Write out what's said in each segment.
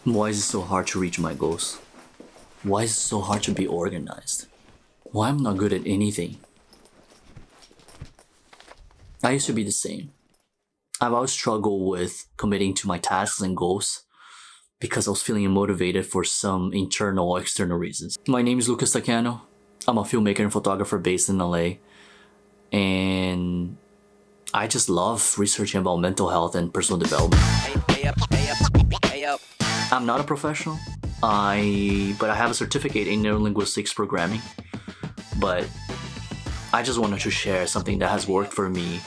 Why is it so hard to reach my goals? Why is it so hard to be organized? Why I'm not good at anything? I used to be the same. I've always struggled with committing to my tasks and goals because I was feeling motivated for some internal or external reasons. My name is Lucas Takano. I'm a filmmaker and photographer based in LA, and I just love researching about mental health and personal development. I'm not a professional. But I have a certificate in neurolinguistics programming. But I just wanted to share something that has worked for me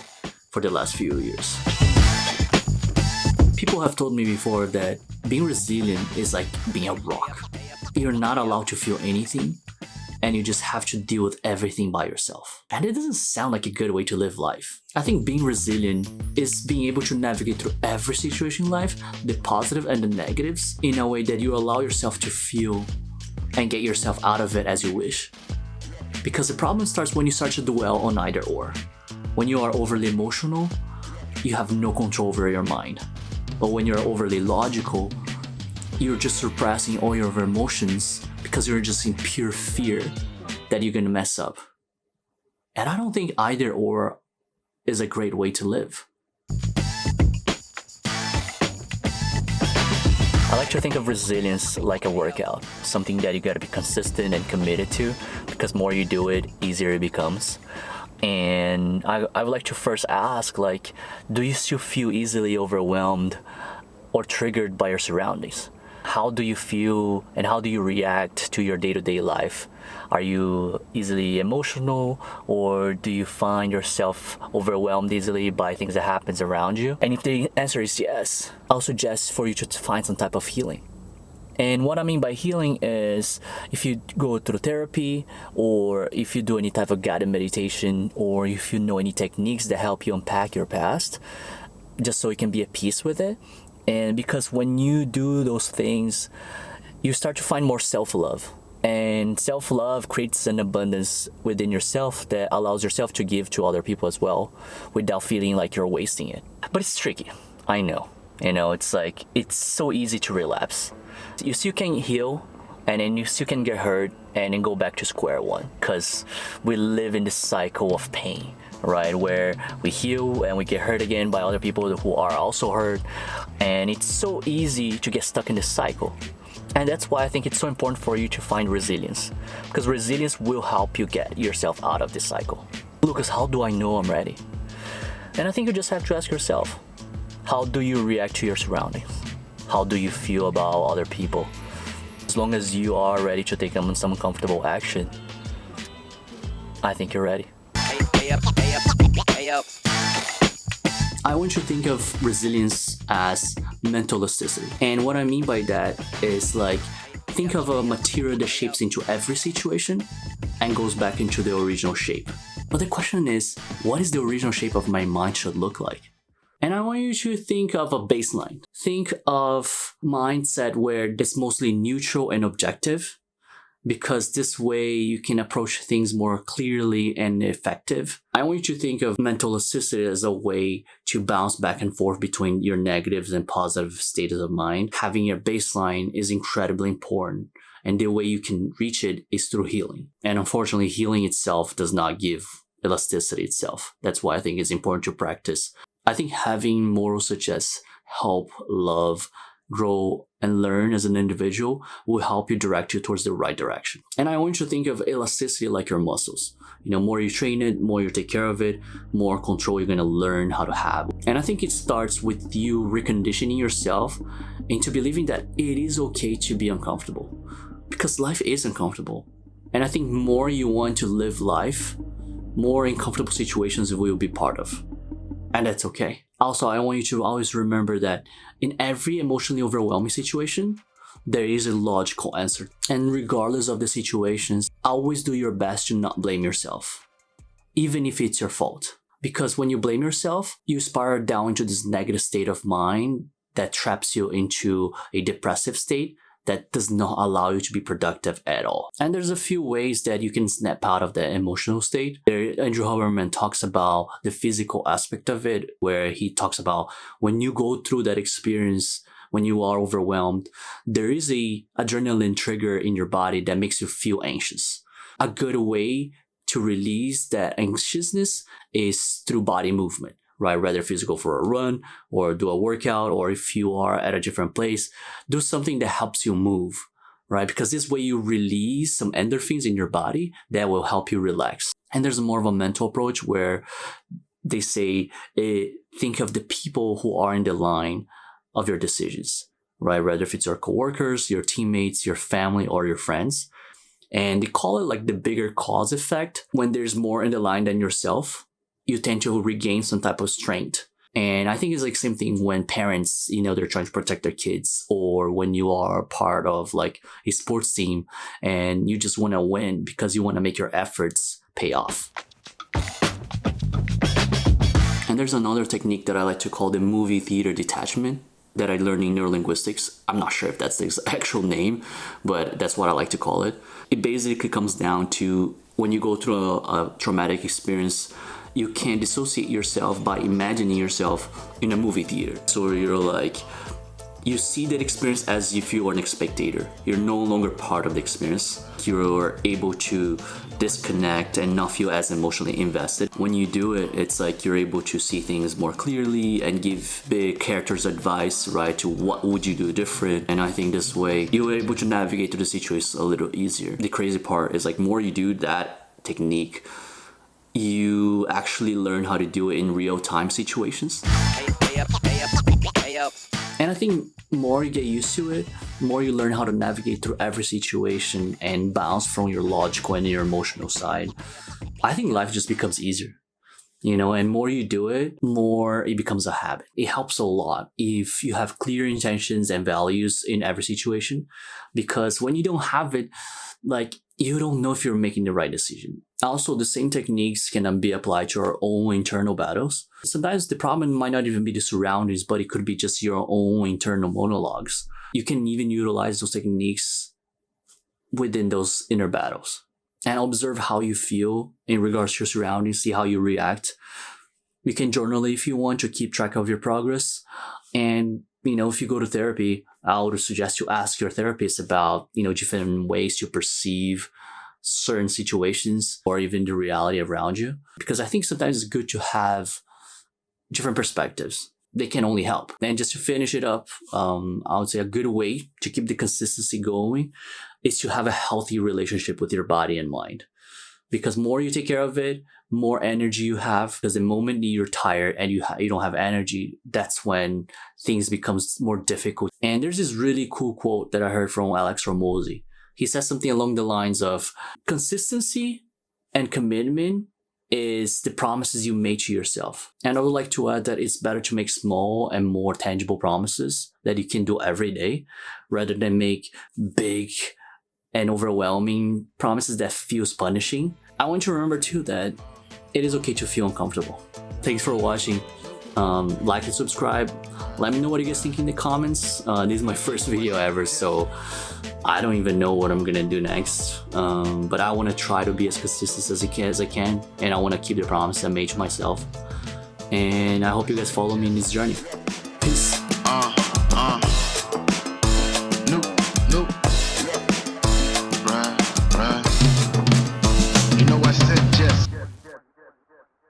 for the last few years. People have told me before that being resilient is like being a rock. You're not allowed to feel anything, and you just have to deal with everything by yourself. And it doesn't sound like a good way to live life. I think being resilient is being able to navigate through every situation in life, the positive and the negatives, in a way that you allow yourself to feel and get yourself out of it as you wish. Because the problem starts when you start to dwell on either or. When you are overly emotional, you have no control over your mind. But when you're overly logical, you're just suppressing all your emotions because you're just in pure fear that you're gonna mess up. And I don't think either or is a great way to live. I like to think of resilience like a workout, something that you gotta be consistent and committed to, because more you do it, easier it becomes. And I would like to first ask, do you still feel easily overwhelmed or triggered by your surroundings? How do you feel and how do you react to your day-to-day life? Are you easily emotional, or do you find yourself overwhelmed easily by things that happens around you? And if the answer is yes, I'll suggest for you to find some type of healing. And what I mean by healing is if you go through therapy, or if you do any type of guided meditation, or if you know any techniques that help you unpack your past, just so you can be at peace with it. And because when you do those things, you start to find more self-love. And self-love creates an abundance within yourself that allows yourself to give to other people as well without feeling like you're wasting it. But it's tricky, I know. It's so easy to relapse. You still can heal, and then you still can get hurt and then go back to square one, because we live in this cycle of pain, right? Where we heal and we get hurt again by other people who are also hurt. And it's so easy to get stuck in this cycle. And that's why I think it's so important for you to find resilience, because resilience will help you get yourself out of this cycle. Lucas, how do I know I'm ready? And I think you just have to ask yourself, how do you react to your surroundings? How do you feel about other people? As long as you are ready to take some uncomfortable action, I think you're ready. I want you to think of resilience as mental elasticity. And what I mean by that is think of a material that shapes into every situation and goes back into the original shape. But the question is, what is the original shape of my mind should look like? And I want you to think of a baseline. Think of mindset where it's mostly neutral and objective, because this way you can approach things more clearly and effective. I want you to think of mental elasticity as a way to bounce back and forth between your negatives and positive states of mind. Having your baseline is incredibly important, and the way you can reach it is through healing. And unfortunately, healing itself does not give elasticity itself. That's why I think it's important to practice. I think having morals such as help, love, grow, and learn as an individual will help you direct you towards the right direction. And I want you to think of elasticity like your muscles. More you train it, more you take care of it, more control you're gonna learn how to have. And I think it starts with you reconditioning yourself into believing that it is okay to be uncomfortable, because life is uncomfortable. And I think more you want to live life, more uncomfortable situations you will be part of. And that's okay. Also, I want you to always remember that in every emotionally overwhelming situation, there is a logical answer. And regardless of the situations, always do your best to not blame yourself, even if it's your fault. Because when you blame yourself, you spiral down into this negative state of mind that traps you into a depressive state that does not allow you to be productive at all. And there's a few ways that you can snap out of the emotional state. Andrew Huberman talks about the physical aspect of it, where he talks about when you go through that experience when you are overwhelmed, there is a adrenaline trigger in your body that makes you feel anxious. A good way to release that anxiousness is through body movement, right? Whether if you go for a run or do a workout, or if you are at a different place, do something that helps you move, right? Because this way you release some endorphins in your body that will help you relax. And there's more of a mental approach where they say, think of the people who are in the line of your decisions, right? Whether if it's your coworkers, your teammates, your family, or your friends. And they call it like the bigger cause effect. When there's more in the line than yourself, you tend to regain some type of strength. And I think it's like same thing when parents, they're trying to protect their kids, or when you are part of like a sports team and you just want to win because you want to make your efforts pay off. And there's another technique that I like to call the movie theater detachment that I learned in neurolinguistics. I'm not sure if that's the actual name, but that's what I like to call it. It basically comes down to when you go through a traumatic experience, you can dissociate yourself by imagining yourself in a movie theater. So you're like, you see that experience as if you are a spectator. You're no longer part of the experience. You're able to disconnect and not feel as emotionally invested. When you do it, it's like you're able to see things more clearly and give the characters advice, right, to what would you do different. And I think this way you're able to navigate through the situation a little easier. The crazy part is like more you do that technique, you actually learn how to do it in real-time situations. And I think more you get used to it, more you learn how to navigate through every situation and bounce from your logical and your emotional side. I think life just becomes easier, and more you do it, more it becomes a habit. It helps a lot if you have clear intentions and values in every situation, because when you don't have it, like, you don't know if you're making the right decision. Also, the same techniques can be applied to our own internal battles. Sometimes the problem might not even be the surroundings, but it could be just your own internal monologues. You can even utilize those techniques within those inner battles and observe how you feel in regards to your surroundings, see how you react. You can journal if you want to keep track of your progress. And if you go to therapy, I would suggest you ask your therapist about, different ways to perceive certain situations or even the reality around you. Because I think sometimes it's good to have different perspectives. They can only help. And just to finish it up, I would say a good way to keep the consistency going is to have a healthy relationship with your body and mind. Because more you take care of it, more energy you have. Because the moment you're tired and you don't have energy, that's when things becomes more difficult. And there's this really cool quote that I heard from Alex Hormozi. He says something along the lines of, consistency and commitment is the promises you made to yourself. And I would like to add that it's better to make small and more tangible promises that you can do every day, rather than make big and overwhelming promises that feels punishing. I want you to remember too that it is okay to feel uncomfortable. Thanks for watching. Like and subscribe. Let me know what you guys think in the comments. This is my first video ever, so I don't even know what I'm gonna do next. But I want to try to be as consistent as I can, and I want to keep the promise I made to myself. And I hope you guys follow me in this journey.